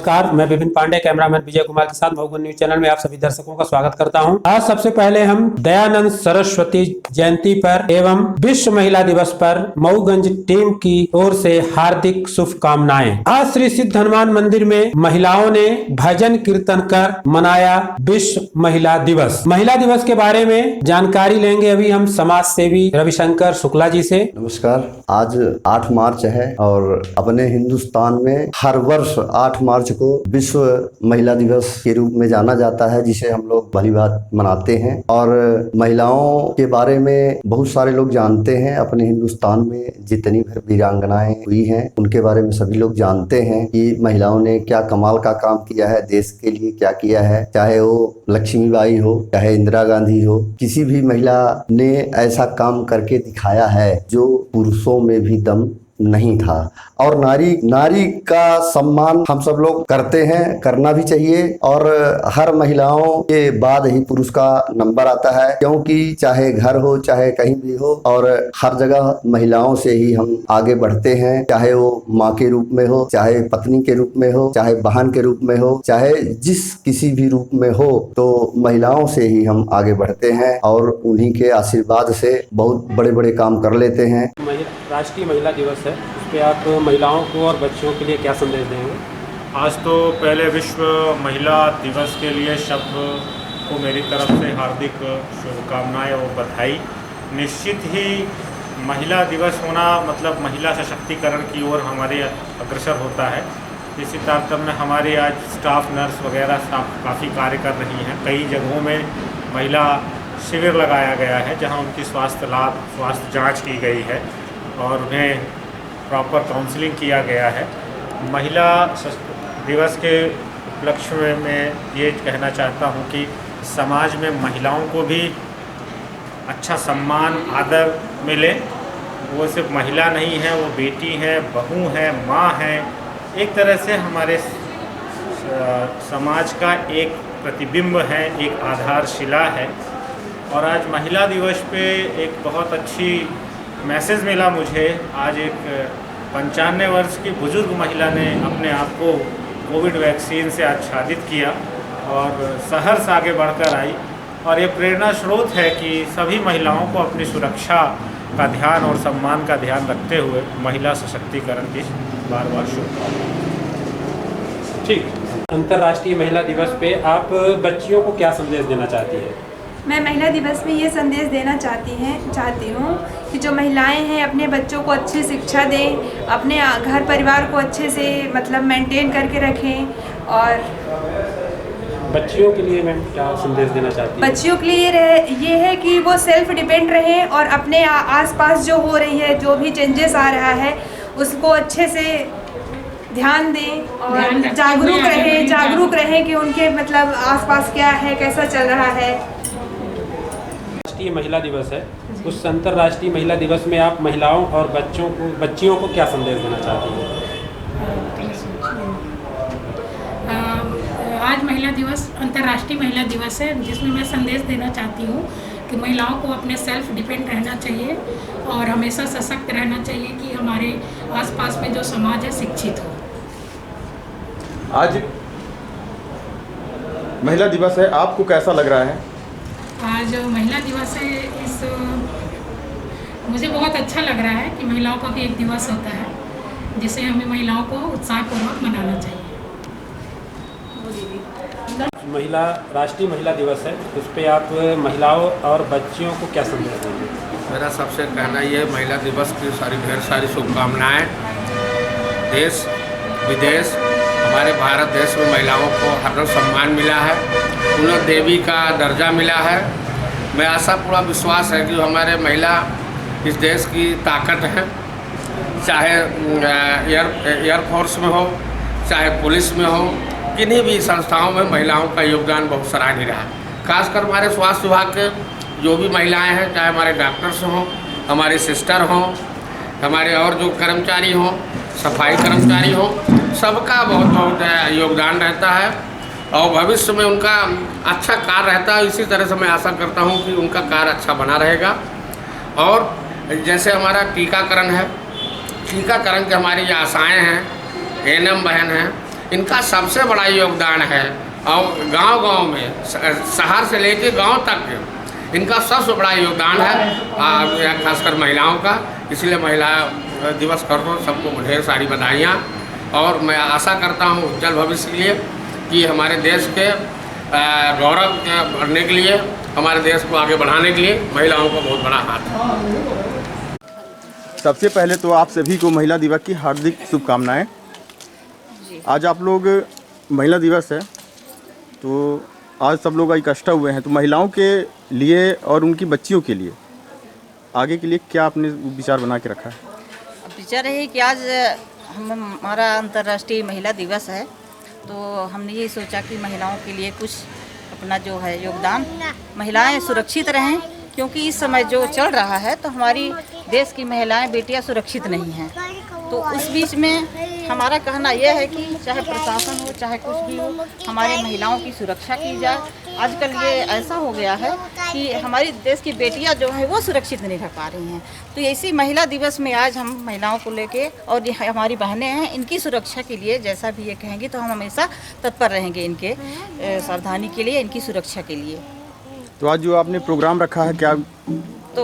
नमस्कार, मैं विपिन पांडे कैमरामैन विजय कुमार के साथ मऊगंज न्यूज चैनल में आप सभी दर्शकों का स्वागत करता हूं। आज सबसे पहले हम दयानंद सरस्वती जयंती पर एवं विश्व महिला दिवस पर मऊगंज टीम की ओर से हार्दिक शुभकामनाएं। आज श्री सिद्ध हनुमान मंदिर में महिलाओं ने भजन कीर्तन कर मनाया विश्व महिला दिवस। महिला दिवस के बारे में जानकारी लेंगे अभी हम समाज सेवी रविशंकर शुक्ला जी से। नमस्कार। आज 8 मार्च है और अपने हिंदुस्तान में हर वर्ष 8 मार्च को विश्व महिला दिवस के रूप में जाना जाता है, जिसे हम लोग भली बात मनाते हैं। और महिलाओं के बारे में बहुत सारे लोग जानते हैं। अपने हिंदुस्तान में जितनी भी वीरांगनाएं हुई हैं उनके बारे में सभी लोग जानते हैं कि महिलाओं ने क्या कमाल का काम किया है, देश के लिए क्या किया है। चाहे वो लक्ष्मीबाई हो, चाहे इंदिरा गांधी हो, किसी भी महिला ने ऐसा काम करके दिखाया है जो पुरुषों में भी दम नहीं था। और नारी का सम्मान हम सब लोग करते हैं, करना भी चाहिए। और हर महिलाओं के बाद ही पुरुष का नंबर आता है, क्योंकि चाहे घर हो चाहे कहीं भी हो, और हर जगह महिलाओं से ही हम आगे बढ़ते हैं। चाहे वो माँ के रूप में हो, चाहे पत्नी के रूप में हो, चाहे बहन के रूप में हो, चाहे जिस किसी भी रूप में हो, तो महिलाओं से ही हम आगे बढ़ते हैं और उन्हीं के आशीर्वाद से बहुत बड़े बड़े काम कर लेते हैं। राष्ट्रीय महिला दिवस है, उस पर आप महिलाओं को और बच्चियों के लिए क्या संदेश देंगे? आज तो पहले विश्व महिला दिवस के लिए को मेरी तरफ से हार्दिक शुभकामनाएं और बधाई। निश्चित ही महिला दिवस होना मतलब महिला सशक्तिकरण की ओर हमारे अग्रसर होता है। इसी तारतम्य में हमारे आज स्टाफ नर्स वगैरह काफ़ी कार्य कर रही हैं। कई जगहों में महिला शिविर लगाया गया है जहां उनकी स्वास्थ्य जांच की गई है और उन्हें प्रॉपर काउंसलिंग किया गया है। महिला दिवस के उपलक्ष्य में मैं ये कहना चाहता हूँ कि समाज में महिलाओं को भी अच्छा सम्मान आदर मिले। वो सिर्फ महिला नहीं है, वो बेटी है, बहू है, माँ है। एक तरह से हमारे समाज का एक प्रतिबिंब है, एक आधारशिला है। और आज महिला दिवस पे एक बहुत अच्छी मैसेज मिला मुझे। आज एक 95 वर्ष की बुजुर्ग महिला ने अपने आप को कोविड वैक्सीन से आच्छादित किया और सहर्ष आगे बढ़कर आई। और ये प्रेरणा स्रोत है कि सभी महिलाओं को अपनी सुरक्षा का ध्यान और सम्मान का ध्यान रखते हुए महिला सशक्तिकरण की बार बार शुभकामनाएं। ठीक, अंतर्राष्ट्रीय महिला दिवस पे आप बच्चियों को क्या संदेश देना चाहती है? मैं महिला दिवस में ये संदेश देना चाहती हूँ कि जो महिलाएं हैं अपने बच्चों को अच्छी शिक्षा दें, अपने घर परिवार को अच्छे से मतलब मेंटेन करके रखें। और बच्चियों के लिए मैम क्या संदेश देना चाहती हैं? बच्चियों के लिए ये है कि वो सेल्फ डिपेंड रहें और अपने आसपास जो हो रही है, जो भी चेंजेस आ रहा है, उसको अच्छे से ध्यान दें और जागरूक रहें कि उनके मतलब आसपास क्या है, कैसा चल रहा है। राष्ट्रीय महिला दिवस है, उस अंतर्राष्ट्रीय महिला दिवस में आप महिलाओं और बच्चियों को क्या संदेश देना चाहती हैं? आज महिला दिवस अंतर्राष्ट्रीय महिला दिवस है, जिसमें मैं संदेश देना चाहती हूँ कि महिलाओं को अपने सेल्फ डिपेंड रहना चाहिए और हमेशा सशक्त रहना चाहिए कि हमारे आसपास में जो समाज है शिक्षित हो। आज महिला दिवस है, आपको कैसा लग रहा है? आज महिला दिवस है, मुझे बहुत अच्छा लग रहा है कि महिलाओं का भी एक दिवस होता है जिसे हमें महिलाओं को उत्साहपूर्वक मनाना चाहिए। राष्ट्रीय महिला दिवस है, उस पर आप महिलाओं और बच्चियों को क्या संदेश देंगे? मेरा सबसे कहना ये है, महिला दिवस की ढेर सारी शुभकामनाएँ। देश विदेश हमारे भारत देश में महिलाओं को हर सम्मान मिला है, उन्हें देवी का दर्जा मिला है। मैं आशा पूरा विश्वास है कि हमारे महिला इस देश की ताकत है। चाहे एयरफोर्स में हो, चाहे पुलिस में हो, किन्हीं भी संस्थाओं में महिलाओं का योगदान बहुत सराहनीय रहा। खासकर हमारे स्वास्थ्य विभाग के जो भी महिलाएं हैं, चाहे हमारे डॉक्टर्स हों, हमारे सिस्टर हों, हमारे और जो कर्मचारी हों, सफाई कर्मचारी हों, सबका बहुत बहुत योगदान रहता है और भविष्य में उनका अच्छा कार्य रहता है। इसी तरह से मैं आशा करता हूं कि उनका कार्य अच्छा बना रहेगा। और जैसे हमारा टीकाकरण है, टीकाकरण की हमारी आशाएं हैं, एएनएम बहन हैं, इनका सबसे बड़ा योगदान है। और गांव-गांव में शहर से लेके गांव तक इनका सबसे बड़ा योगदान है, खासकर महिलाओं का। इसलिए महिला दिवस कर दो, सबको ढेर सारी बधाइयाँ। और मैं आशा करता हूँ उज्जवल भविष्य के लिए कि हमारे देश के गौरव बढ़ने के लिए, हमारे देश को आगे बढ़ाने के लिए महिलाओं का बहुत बड़ा हाथ है। सबसे पहले तो आप सभी को महिला दिवस की हार्दिक शुभकामनाएं। आज आप लोग महिला दिवस है तो आज सब लोग इकट्ठा हुए हैं, तो महिलाओं के लिए और उनकी बच्चियों के लिए आगे के लिए क्या आपने विचार बना के रखा है? विचार है कि आज हमारा अंतर्राष्ट्रीय महिला दिवस है, तो हमने ये सोचा कि महिलाओं के लिए कुछ अपना जो है योगदान, महिलाएं सुरक्षित रहें, क्योंकि इस समय जो चल रहा है तो हमारी देश की महिलाएं बेटियां सुरक्षित नहीं हैं। तो उस बीच में हमारा कहना यह है कि चाहे प्रशासन हो चाहे कुछ भी हो, हमारी महिलाओं की सुरक्षा की जाए। आजकल ये ऐसा हो गया है कि हमारी देश की बेटियां जो है वो सुरक्षित नहीं रह पा रही हैं। तो इसी महिला दिवस में आज हम महिलाओं को लेके, और ये हमारी बहनें हैं, इनकी सुरक्षा के लिए जैसा भी ये कहेंगी तो हम हमेशा तत्पर रहेंगे इनके सावधानी के लिए, इनकी सुरक्षा के लिए। तो आज जो आपने प्रोग्राम रखा है क्या? तो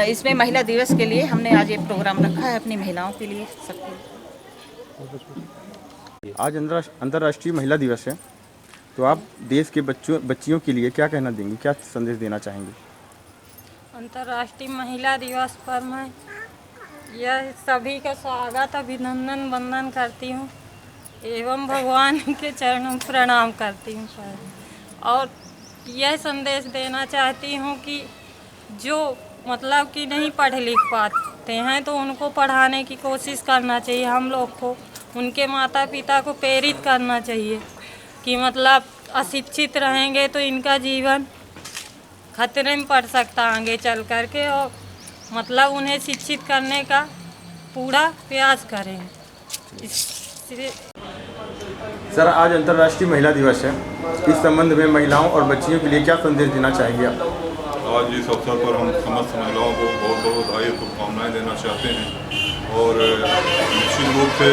इसमें महिला दिवस के लिए हमने आज ये प्रोग्राम रखा है अपनी महिलाओं के लिए, सबके। आज अंतर्राष्ट्रीय महिला दिवस है, तो आप देश के बच्चियों के लिए क्या कहना देंगी, क्या संदेश देना चाहेंगे? अंतर्राष्ट्रीय महिला दिवस पर मैं यह सभी का स्वागत, अभिनंदन, वंदन करती हूँ एवं भगवान के चरणों में प्रणाम करती हूँ और यह संदेश देना चाहती हूँ कि जो मतलब कि नहीं पढ़ लिख पाते हैं तो उनको पढ़ाने की कोशिश करना चाहिए। हम लोग को उनके माता पिता को प्रेरित करना चाहिए कि मतलब अशिक्षित रहेंगे तो इनका जीवन खतरे में पड़ सकता आगे चल कर के, और मतलब उन्हें शिक्षित करने का पूरा प्रयास करें। सर, आज अंतर्राष्ट्रीय महिला दिवस है, इस संबंध में महिलाओं और बच्चियों के लिए क्या संदेश देना चाहेंगे आप? आज इस अवसर पर हम समस्त महिलाओं को बहुत बहुत बधाई और शुभकामनाएँ देना चाहते हैं और निश्चित रूप से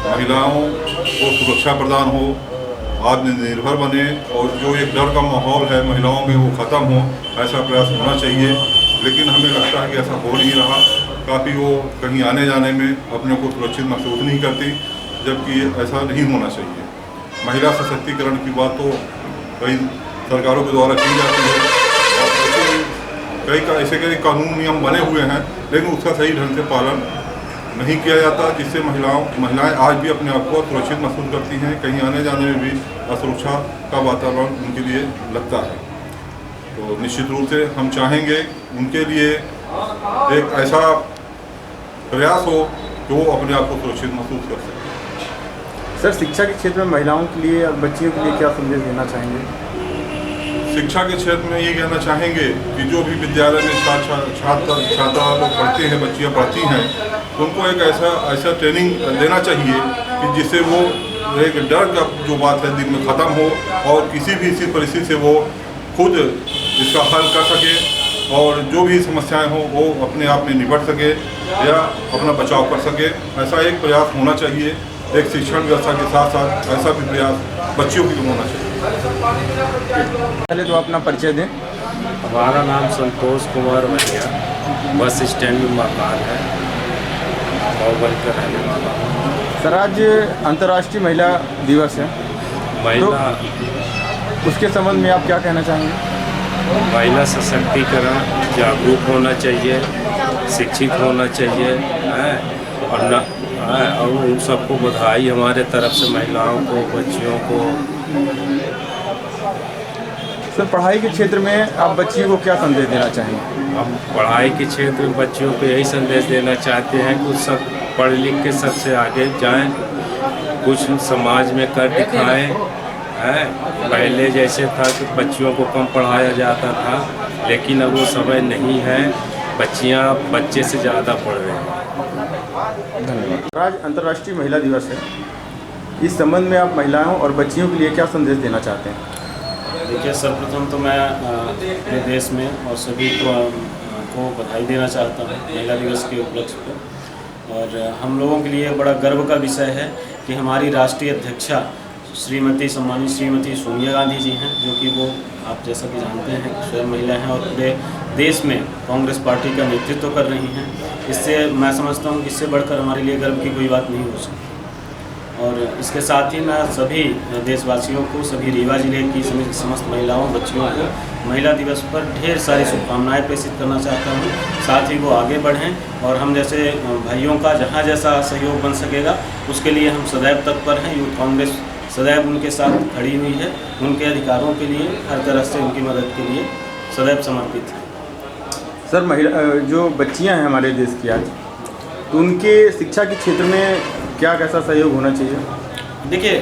महिलाओं को सुरक्षा प्रदान हो, आत्मनिर्भर बने और जो एक डर का माहौल है महिलाओं में वो ख़त्म हो, ऐसा प्रयास होना चाहिए। लेकिन हमें लगता है कि ऐसा हो नहीं रहा। काफ़ी वो कहीं आने जाने में अपने को सुरक्षित महसूस नहीं करती, जबकि ऐसा नहीं होना चाहिए। महिला सशक्तिकरण की बात तो कई सरकारों के द्वारा की जाती है और कई कानून नियम बने हुए हैं, लेकिन उसका सही ढंग से पालन नहीं किया जाता, जिससे महिलाएं आज भी अपने आप को सुरक्षित महसूस करती हैं। कहीं आने जाने में भी असुरक्षा का वातावरण उनके लिए लगता है। तो निश्चित रूप से हम चाहेंगे उनके लिए एक ऐसा प्रयास हो कि वो अपने आप को सुरक्षित महसूस कर सकें। सर, शिक्षा के क्षेत्र में महिलाओं के लिए और बच्चियों के लिए क्या संदेश देना चाहेंगे? शिक्षा के क्षेत्र में ये कहना चाहेंगे कि जो भी विद्यालय में छात्रा लोग पढ़ते हैं, बच्चियाँ पढ़ती हैं, उनको एक ऐसा ट्रेनिंग देना चाहिए कि जिससे वो एक डर का जो बात है दिल में ख़त्म हो और किसी भी इसी परिस्थिति से वो खुद इसका हल कर सके और जो भी समस्याएं हों वो अपने आप में निपट सके या अपना बचाव कर सके। ऐसा एक प्रयास होना चाहिए। एक शिक्षण व्यवस्था के साथ साथ ऐसा भी प्रयास बच्चियों के लिए होना चाहिए। पहले तो अपना परिचय दें। हमारा नाम संतोष कुमार भैया, बस स्टैंड में मकान है, बाहुबल का रहने वाला हूँ। सर, आज अंतर्राष्ट्रीय महिला दिवस है, महिला तो उसके संबंध में आप क्या कहना चाहेंगे? महिला सशक्तिकरण, जागरूक होना चाहिए, शिक्षित होना चाहिए और उन सबको बधाई हमारे तरफ से, महिलाओं को, बच्चियों को। सर, पढ़ाई के क्षेत्र में आप बच्चियों को क्या संदेश देना चाहेंगे? हम पढ़ाई के क्षेत्र में बच्चियों को यही संदेश देना चाहते हैं कि सब पढ़ लिख के सबसे आगे जाएं, कुछ समाज में कर दिखाएं। पहले जैसे था कि बच्चियों को कम पढ़ाया जाता था, लेकिन अब वो समय नहीं है, बच्चियां बच्चे से ज़्यादा पढ़ रही हैं। धन्यवाद। आज अंतर्राष्ट्रीय महिला दिवस है, इस संबंध में आप महिलाओं और बच्चियों के लिए क्या संदेश देना चाहते हैं? देखिए, सर्वप्रथम तो मैं अपने देश में और सभी को बधाई देना चाहता हूँ महिला दिवस के उपलक्ष्य पर। और हम लोगों के लिए बड़ा गर्व का विषय है कि हमारी राष्ट्रीय अध्यक्षा सम्मानित श्रीमती सोनिया गांधी जी हैं, जो कि वो आप जैसा कि जानते हैं कि स्वयं महिला हैं और पूरे देश में कांग्रेस पार्टी का नेतृत्व कर रही हैं। इससे मैं समझता हूँ कि इससे बढ़कर हमारे लिए गर्व की कोई बात नहीं हो सकती। और इसके साथ ही मैं सभी देशवासियों को, सभी रीवा जिले की समस्त महिलाओं बच्चियों को महिला दिवस पर ढेर सारी शुभकामनाएं प्रेषित करना चाहता हूं। साथ ही वो आगे बढ़ें और हम जैसे भाइयों का जहां जैसा सहयोग बन सकेगा उसके लिए हम सदैव तत्पर हैं। यूथ कांग्रेस सदैव उनके साथ खड़ी हुई है, उनके अधिकारों के लिए हर तरह से उनकी मदद के लिए सदैव समर्पित है। सर, महिला जो बच्चियां हैं हमारे देश की आज, तो उनके शिक्षा के क्षेत्र में क्या कैसा सहयोग होना चाहिए? देखिए,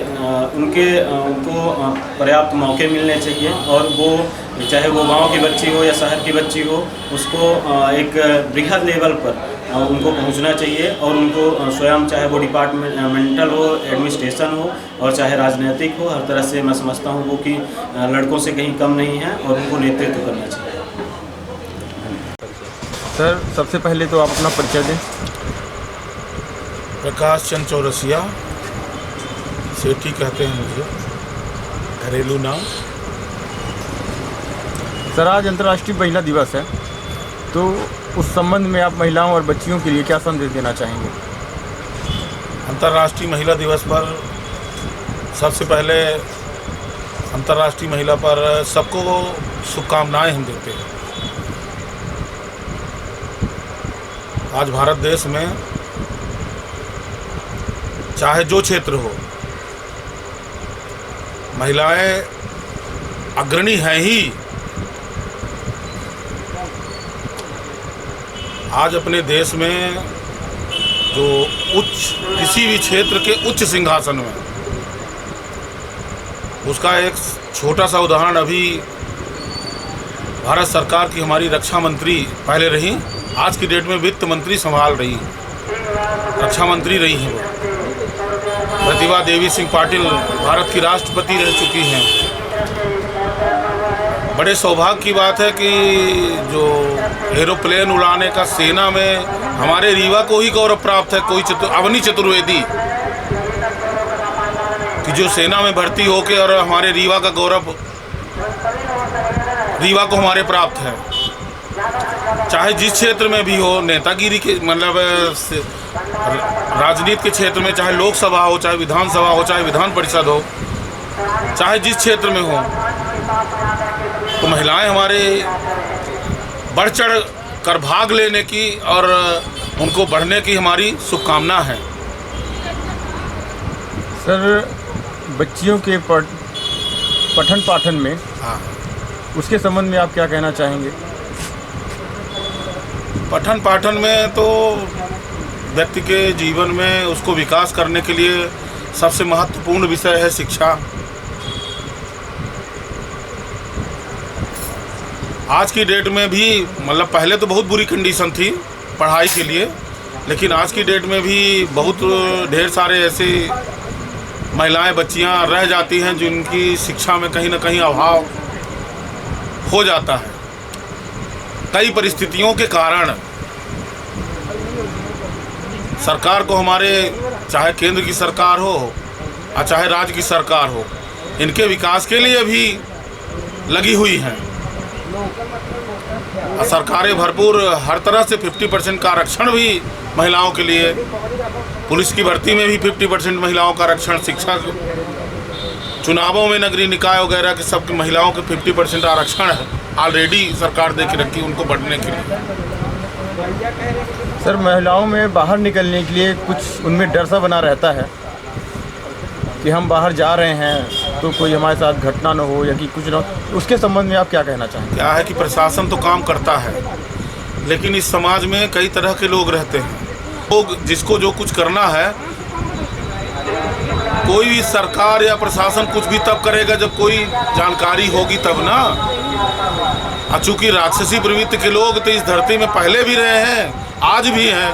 उनको पर्याप्त मौके मिलने चाहिए और वो चाहे वो गांव की बच्ची हो या शहर की बच्ची हो, उसको एक बृहद लेवल पर उनको पहुंचना चाहिए और उनको स्वयं चाहे वो डिपार्टमेंटल हो, एडमिनिस्ट्रेशन हो और चाहे राजनीतिक हो, हर तरह से मैं समझता हूं वो कि लड़कों से कहीं कम नहीं है और उनको नेतृत्व करना चाहिए। सर, सबसे पहले तो आप अपना परिचय दें। प्रकाश चंद चौरसिया, सेठी कहते हैं मुझे, घरेलू नाम। सर, आज अंतर्राष्ट्रीय महिला दिवस है, तो उस संबंध में आप महिलाओं और बच्चियों के लिए क्या संदेश देना चाहेंगे? अंतर्राष्ट्रीय महिला दिवस पर सबसे पहले अंतर्राष्ट्रीय महिला पर सबको शुभकामनाएं हम देते हैं। आज भारत देश में चाहे जो क्षेत्र हो, महिलाएं अग्रणी हैं ही। आज अपने देश में जो किसी भी क्षेत्र के उच्च सिंहासन में, उसका एक छोटा सा उदाहरण अभी भारत सरकार की हमारी रक्षा मंत्री पहले रही, आज की डेट में वित्त मंत्री संभाल रही, रक्षा मंत्री रही हैं वो। प्रतिभा देवी सिंह पाटिल भारत की राष्ट्रपति रह चुकी हैं। बड़े सौभाग्य की बात है कि जो एरोप्लेन उड़ाने का सेना में हमारे रीवा को ही गौरव प्राप्त है। कोई अवनी चतुर्वेदी कि जो सेना में भर्ती होके और हमारे रीवा का गौरव रीवा को हमारे प्राप्त है। चाहे जिस क्षेत्र में भी हो, नेतागिरी के मतलब राजनीति के क्षेत्र में, चाहे लोकसभा हो, चाहे विधानसभा हो, चाहे विधान परिषद हो, चाहे जिस क्षेत्र में हो, तो महिलाएं हमारे बढ़ चढ़ कर भाग लेने की और उनको बढ़ने की हमारी शुभकामना है। सर, बच्चियों के पठन पाठन में, उसके संबंध में आप क्या कहना चाहेंगे? पठन पाठन में तो व्यक्ति के जीवन में उसको विकास करने के लिए सबसे महत्वपूर्ण विषय है शिक्षा। आज की डेट में भी मतलब पहले तो बहुत बुरी कंडीशन थी पढ़ाई के लिए, लेकिन आज की डेट में भी बहुत ढेर सारे ऐसे महिलाएं बच्चियां रह जाती हैं जिनकी शिक्षा में कहीं ना कहीं अभाव हो जाता है। कई परिस्थितियों के कारण सरकार को, हमारे चाहे केंद्र की सरकार हो और चाहे राज्य की सरकार हो, इनके विकास के लिए भी लगी हुई हैं। सरकारें भरपूर हर तरह से 50% का आरक्षण भी महिलाओं के लिए, पुलिस की भर्ती में भी 50% महिलाओं का आरक्षण, शिक्षा चुनावों में नगरीय निकाय वगैरह के सब महिलाओं के 50% आरक्षण है ऑलरेडी सरकार दे के रखी उनको बढ़ने के लिए। सर, महिलाओं में बाहर निकलने के लिए कुछ उनमें डर सा बना रहता है कि हम बाहर जा रहे हैं तो कोई हमारे साथ घटना न हो या कि कुछ न, उसके संबंध में आप क्या कहना चाहेंगे? क्या है कि प्रशासन तो काम करता है, लेकिन इस समाज में कई तरह के लोग रहते हैं। लोग जिसको जो कुछ करना है, कोई भी सरकार या प्रशासन कुछ भी तब करेगा जब कोई जानकारी होगी तब ना। चूँकि राक्षसी प्रवृत्ति के लोग तो इस धरती में पहले भी रहे हैं, आज भी हैं,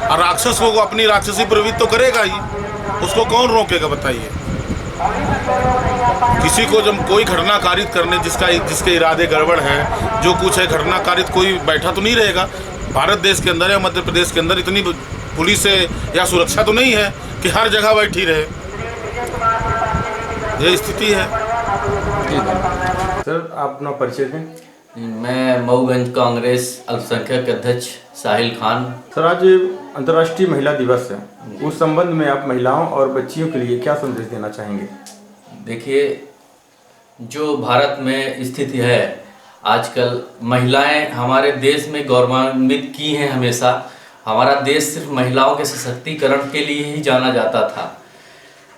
और राक्षस को अपनी राक्षसी प्रवृत्ति तो करेगा ही, उसको कौन रोकेगा बताइए। किसी को जब कोई घटना कारित करने जिसके इरादे गड़बड़ हैं, जो कुछ है घटना कारित, कोई बैठा तो नहीं रहेगा। भारत देश के अंदर या मध्य प्रदेश के अंदर इतनी पुलिस या सुरक्षा तो नहीं है कि हर जगह बैठी रहे, ये स्थिति है। सर आप अपना परिचय दें। मैं मऊगंज कांग्रेस अल्पसंख्यक अध्यक्ष साहिल खान। सर आज अंतर्राष्ट्रीय महिला दिवस है, उस संबंध में आप महिलाओं और बच्चियों के लिए क्या संदेश देना चाहेंगे? देखिए, जो भारत में स्थिति है आजकल, महिलाएं हमारे देश में गौरवान्वित की हैं। हमेशा हमारा देश सिर्फ महिलाओं के सशक्तिकरण के लिए ही जाना जाता था।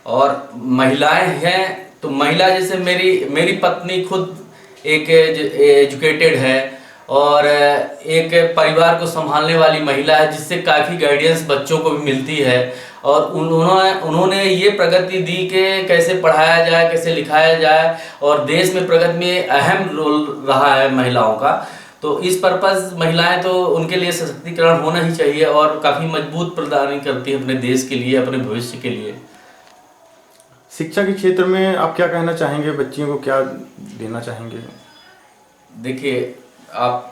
और महिलाएं हैं तो महिला जैसे मेरी पत्नी खुद एक एजुकेटेड है और एक परिवार को संभालने वाली महिला है, जिससे काफ़ी गाइडेंस बच्चों को भी मिलती है। और उन्होंने ये प्रगति दी कि कैसे पढ़ाया जाए, कैसे लिखाया जाए, और देश में प्रगति में अहम रोल रहा है महिलाओं का। तो इस पर्पज़ महिलाएं तो उनके लिए सशक्तिकरण होना ही चाहिए और काफ़ी मजबूत प्रदान करती है अपने देश के लिए, अपने भविष्य के लिए। शिक्षा के क्षेत्र में आप क्या कहना चाहेंगे, बच्चियों को क्या देना चाहेंगे? देखिए, आप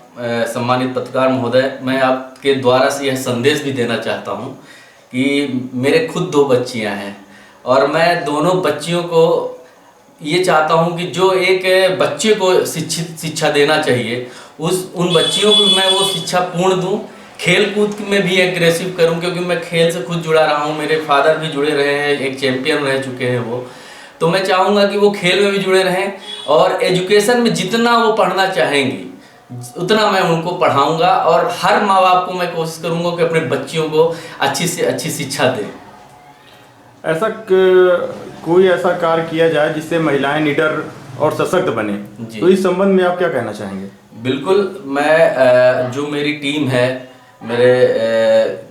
सम्मानित पत्रकार महोदय, मैं आपके द्वारा से यह संदेश भी देना चाहता हूं कि मेरे खुद 2 बच्चियां हैं और मैं दोनों बच्चियों को ये चाहता हूं कि जो एक बच्चे को शिक्षा देना चाहिए, उन बच्चियों को मैं वो शिक्षा पूर्ण दूं। खेल कूद में भी एग्रेसिव करूं, क्योंकि मैं खेल से खुद जुड़ा रहा हूं, मेरे फादर भी जुड़े रहे हैं, एक चैंपियन रह चुके हैं वो। तो मैं चाहूँगा कि वो खेल में भी जुड़े रहें और एजुकेशन में जितना वो पढ़ना चाहेंगी उतना मैं उनको पढ़ाऊँगा। और हर माँ बाप को मैं कोशिश करूँगा कि अपने बच्चियों को अच्छी से अच्छी शिक्षा दें। ऐसा कोई ऐसा कार्य किया जाए जिससे महिलाएं निडर और सशक्त बने, तो इस संबंध में आप क्या कहना चाहेंगे? बिल्कुल, मैं जो मेरी टीम है, मेरे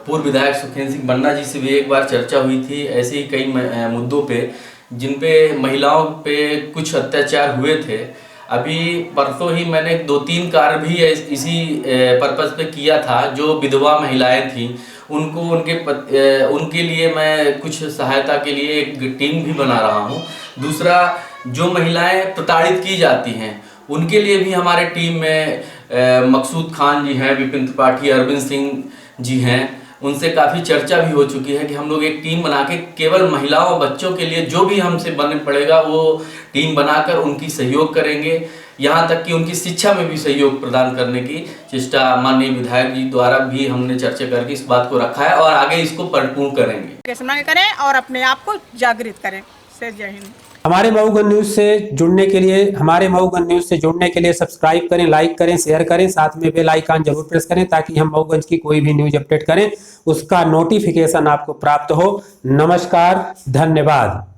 पूर्व विधायक सुखेंद्र सिंह बन्ना जी से भी एक बार चर्चा हुई थी ऐसे ही कई मुद्दों पे, जिन पे महिलाओं पे कुछ अत्याचार हुए थे। अभी परसों ही मैंने 2-3 कार्य भी इसी पर्पज़ पे किया था। जो विधवा महिलाएं थीं उनको उनके लिए मैं कुछ सहायता के लिए एक टीम भी बना रहा हूँ। दूसरा, जो महिलाएं प्रताड़ित की जाती हैं उनके लिए भी हमारे टीम में मकसूद खान जी हैं, विपिन त्रिपाठी, अरविंद सिंह जी हैं, उनसे काफ़ी चर्चा भी हो चुकी है कि हम लोग एक टीम बना के केवल महिलाओं और बच्चों के लिए जो भी हमसे बनने पड़ेगा वो टीम बनाकर उनकी सहयोग करेंगे। यहाँ तक कि उनकी शिक्षा में भी सहयोग प्रदान करने की चेष्टा माननीय विधायक जी द्वारा भी हमने चर्चा करके इस बात को रखा है और आगे इसको परिपूर्ण करेंगे। करें और अपने आप को जागृत करें। जय हिंद। हमारे मऊगंज न्यूज से जुड़ने के लिए सब्सक्राइब करें, लाइक करें, शेयर करें, साथ में बेल आइकन जरूर प्रेस करें ताकि हम मऊगंज की कोई भी न्यूज अपडेट करें उसका नोटिफिकेशन आपको प्राप्त हो। नमस्कार, धन्यवाद।